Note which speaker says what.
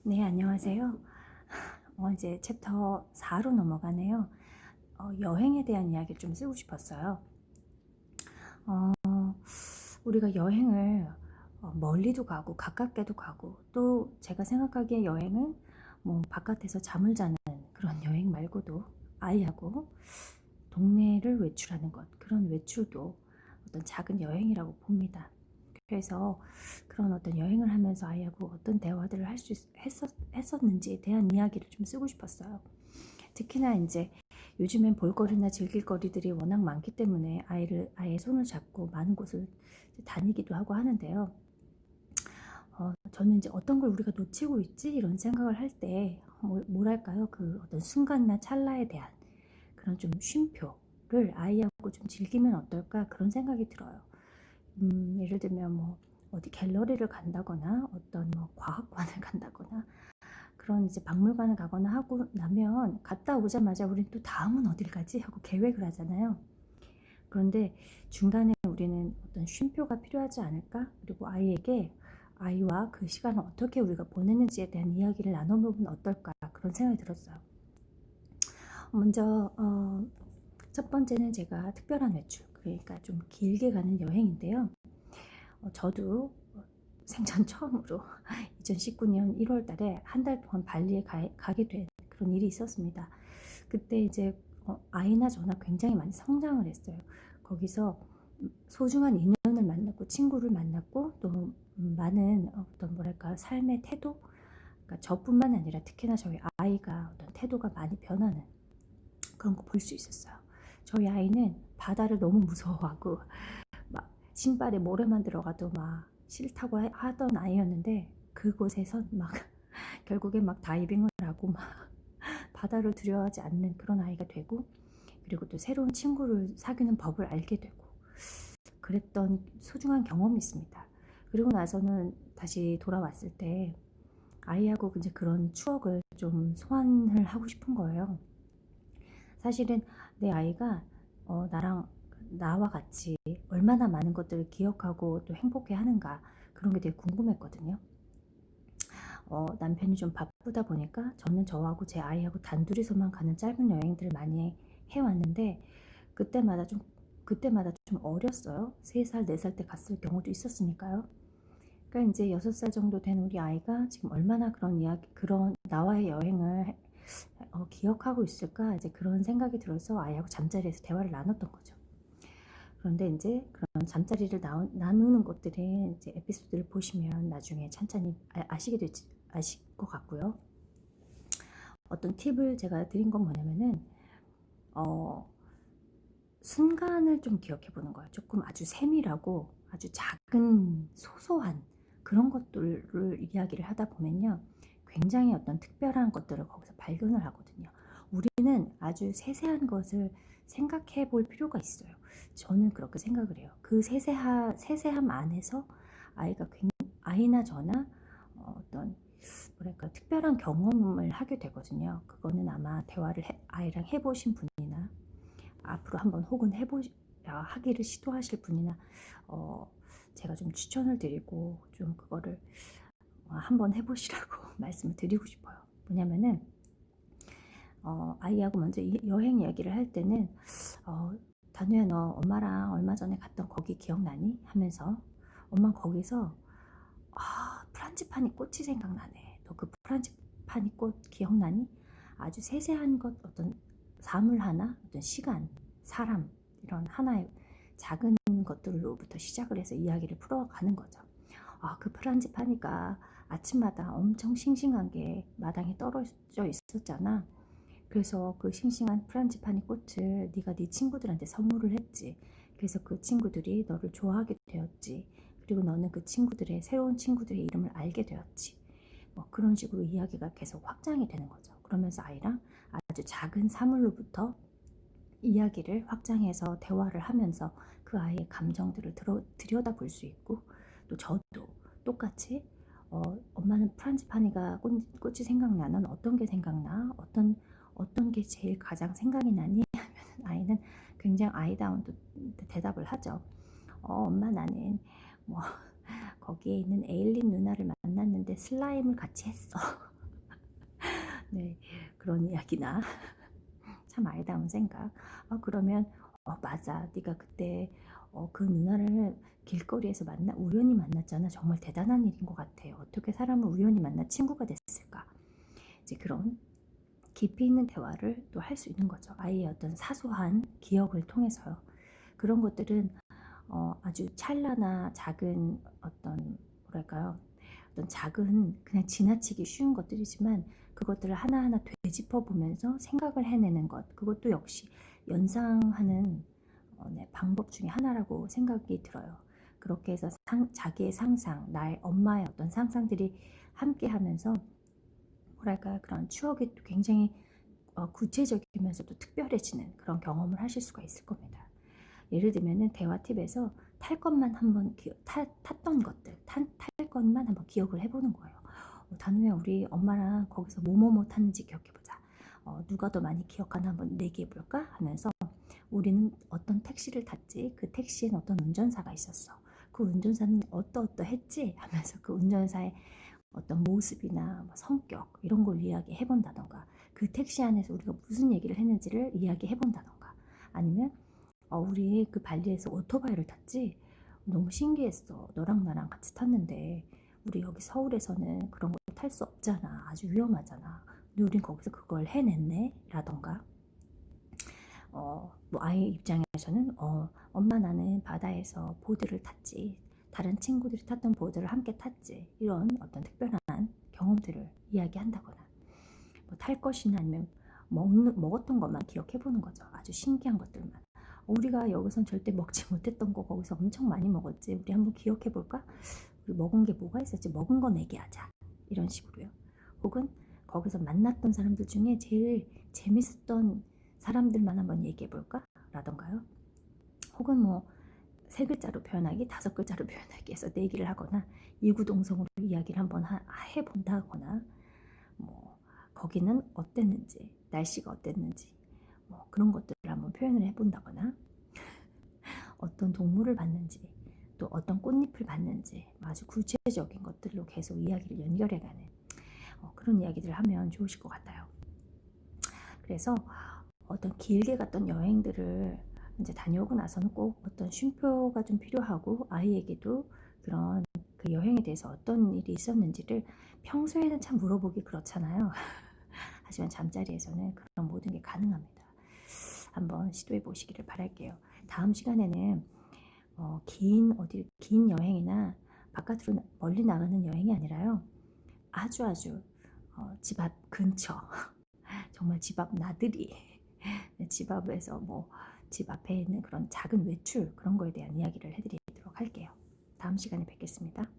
Speaker 1: 네, 안녕하세요. 이제 챕터 4로 넘어가네요. 여행에 대한 이야기를 좀 쓰고 싶었어요. 어, 우리가 여행을 멀리도 가고 가깝게도 가고, 또 제가 생각하기에 여행은 뭐 바깥에서 잠을 자는 그런 여행 말고도 아이하고 동네를 외출하는 것, 그런 외출도 어떤 작은 여행이라고 봅니다. 그래서 그런 어떤 여행을 하면서 아이하고 어떤 대화들을 할 수 했었는지에 대한 이야기를 좀 쓰고 싶었어요. 특히나 이제 요즘엔 볼거리나 즐길거리들이 워낙 많기 때문에 아이의 손을 잡고 많은 곳을 다니기도 하고 하는데요. 저는 이제 어떤 걸 우리가 놓치고 있지 이런 생각을 할 때 뭐랄까요, 그 어떤 순간이나 찰나에 대한 그런 좀 쉼표를 아이하고 좀 즐기면 어떨까 그런 생각이 들어요. 예를 들면 뭐 어디 갤러리를 간다거나 어떤 뭐 과학관을 간다거나 그런 이제 박물관을 가거나 하고 나면 갔다 오자마자 우린 또 다음은 어딜 가지 하고 계획을 하잖아요. 그런데 중간에 우리는 어떤 쉼표가 필요하지 않을까? 그리고 아이와 그 시간을 어떻게 우리가 보냈는지에 대한 이야기를 나눠보면 어떨까? 그런 생각이 들었어요. 먼저 첫 번째는 제가 특별한 외출, 그러니까 좀 길게 가는 여행인데요. 저도 생전 처음으로 2019년 1월 달에 한 달 동안 발리에 가게 된 그런 일이 있었습니다. 그때 이제 아이나 저나 굉장히 많이 성장을 했어요. 거기서 소중한 인연을 만났고 친구를 만났고 또 많은 어떤 뭐랄까 삶의 태도, 그러니까 저뿐만 아니라 특히나 저희 아이가 어떤 태도가 많이 변하는 그런 거 볼 수 있었어요. 저희 아이는 바다를 너무 무서워하고 막 신발에 모래만 들어가도 막 싫다고 하던 아이였는데, 그곳에서 막 결국에 막 다이빙을 하고 막 바다를 두려워하지 않는 그런 아이가 되고, 그리고 또 새로운 친구를 사귀는 법을 알게 되고 그랬던 소중한 경험이 있습니다. 그리고 나서는 다시 돌아왔을 때 아이하고 이제 그런 추억을 좀 소환을 하고 싶은 거예요. 사실은 내 아이가 나와 같이 얼마나 많은 것들을 기억하고 또 행복해 하는가, 그런 게 되게 궁금했거든요. 남편이 좀 바쁘다 보니까 저는 저하고 제 아이하고 단둘이서만 가는 짧은 여행들을 많이 해왔는데, 그때마다 좀 그때마다 좀 어렸어요. 3살, 4살 때 갔을 경우도 있었으니까요. 그러니까 이제 6살 정도 된 우리 아이가 지금 얼마나 그런 나와의 여행을 기억하고 있을까, 이제 그런 생각이 들어서 아이하고 잠자리에서 대화를 나눴던 거죠. 그런데 이제 그런 잠자리를 나누는 것들이 이제 에피소드를 보시면 나중에 찬찬히 아실 것 같고요. 어떤 팁을 제가 드린 건 뭐냐면은 어, 순간을 좀 기억해 보는 거예요. 조금 아주 세밀하고 아주 작은 소소한 그런 것들을 이야기를 하다 보면요, 굉장히 어떤 특별한 것들을 거기서 발견을 하거든요. 우리는 아주 세세한 것을 생각해 볼 필요가 있어요. 저는 그렇게 생각을 해요. 그 세세함 안에서 아이나 저나 어떤 뭐랄까 특별한 경험을 하게 되거든요. 그거는 아마 아이랑 해보신 분이나 앞으로 한번 혹은 하기를 시도하실 분이나 어, 제가 좀 추천을 드리고 좀 그거를 한번 해보시라고 말씀을 드리고 싶어요. 뭐냐면은 아이하고 먼저 여행 이야기를 할 때는 어, 다누야, 너 엄마랑 얼마 전에 갔던 거기 기억나니? 하면서 엄마 거기서 프란지파니 꽃이 생각나네. 너 그 프란지파니 꽃 기억나니? 아주 세세한 것, 어떤 사물 하나, 어떤 시간, 사람, 이런 하나의 작은 것들로부터 시작을 해서 이야기를 풀어가는 거죠. 그 프란지파니가 아침마다 엄청 싱싱한 게 마당에 떨어져 있었잖아. 그래서 그 싱싱한 프란지파니 꽃을 네가 네 친구들한테 선물을 했지. 그래서 그 친구들이 너를 좋아하게 되었지. 그리고 너는 그 새로운 친구들의 이름을 알게 되었지. 뭐 그런 식으로 이야기가 계속 확장이 되는 거죠. 그러면서 아이랑 아주 작은 사물로부터 이야기를 확장해서 대화를 하면서 그 아이의 감정들을 들여다볼 수 있고, 또 저도 똑같이 엄마는 프란지파니가 꽃이 생각나. 넌 어떤 게 생각나? 어떤 게 제일 가장 생각이 나니? 하면 아이는 굉장히 아이다운 대답을 하죠. 엄마, 나는 뭐 거기에 있는 에일린 누나를 만났는데 슬라임을 같이 했어. 네, 그런 이야기나 참 아이다운 생각. 그러면 맞아. 네가 그때 그 누나를 길거리에서 우연히 만났잖아. 정말 대단한 일인 것 같아. 어떻게 사람을 우연히 만나 친구가 됐을까? 이제 그런 깊이 있는 대화를 또 할 수 있는 거죠. 아이의 어떤 사소한 기억을 통해서요. 그런 것들은 아주 찰나나 작은 어떤 뭐랄까요? 어떤 작은 그냥 지나치기 쉬운 것들이지만 그것들을 하나하나 되짚어 보면서 생각을 해내는 것, 그것도 역시 연상하는 네, 방법 중에 하나라고 생각이 들어요. 그렇게 해서 자기의 상상, 나의 엄마의 어떤 상상들이 함께 하면서 뭐랄까요? 그런 추억이 또 굉장히 구체적이면서도 특별해지는 그런 경험을 하실 수가 있을 겁니다. 예를 들면은 대화 팁에서 탈 것만 한번 탔던 것들 탈 것만 한번 기억을 해보는 거예요. 단우야, 우리 엄마랑 거기서 뭐뭐뭐 탔는지 기억해보자. 누가 더 많이 기억하나 한번 내기해볼까 하면서 우리는 어떤 택시를 탔지. 그 택시엔 어떤 운전사가 있었어. 그 운전사는 어떠어떠했지 하면서 그 운전사의 어떤 모습이나 뭐 성격 이런 걸 이야기해 본다던가, 그 택시 안에서 우리가 무슨 얘기를 했는지를 이야기해 본다던가, 아니면 우리 그 발리에서 오토바이를 탔지. 너무 신기했어. 너랑 나랑 같이 탔는데 우리 여기 서울에서는 그런 걸 탈 수 없잖아. 아주 위험하잖아. 근데 우린 거기서 그걸 해냈네. 라던가. 뭐 아이 입장에서는 엄마 나는 바다에서 보드를 탔지. 다른 친구들이 탔던 보드를 함께 탔지. 이런 어떤 특별한 경험들을 이야기한다거나, 뭐 탈 것이나 아니면 먹었던 것만 기억해 보는 거죠. 아주 신기한 것들만. 우리가 여기선 절대 먹지 못했던 거 거기서 엄청 많이 먹었지. 우리 한번 기억해 볼까? 우리 먹은 게 뭐가 있었지? 먹은 거 얘기하자. 이런 식으로요. 혹은 거기서 만났던 사람들 중에 제일 재밌었던 사람들만 한번 얘기해 볼까? 라던가요. 혹은 뭐 세 글자로 표현하기, 다섯 글자로 표현하기 해서 내기를 하거나 이구동성으로 이야기를 한번 해본다거나, 뭐 거기는 어땠는지, 날씨가 어땠는지, 뭐 그런 것들을 한번 표현을 해본다거나, 어떤 동물을 봤는지, 또 어떤 꽃잎을 봤는지 아주 구체적인 것들로 계속 이야기를 연결해가는 그런 이야기들을 하면 좋으실 것 같아요. 그래서 어떤 길게 갔던 여행들을 이제 다녀오고 나서는 꼭 어떤 쉼표가 좀 필요하고, 아이에게도 그런 그 여행에 대해서 어떤 일이 있었는지를 평소에는 참 물어보기 그렇잖아요. 하지만 잠자리에서는 그런 모든 게 가능합니다. 한번 시도해 보시기를 바랄게요. 다음 시간에는 긴 여행이나 바깥으로 멀리 나가는 여행이 아니라요, 아주 집 앞 근처 정말 집 앞 나들이 집 앞에서 뭐 집 앞에 있는 그런 작은 외출, 그런 거에 대한 이야기를 해드리도록 할게요. 다음 시간에 뵙겠습니다.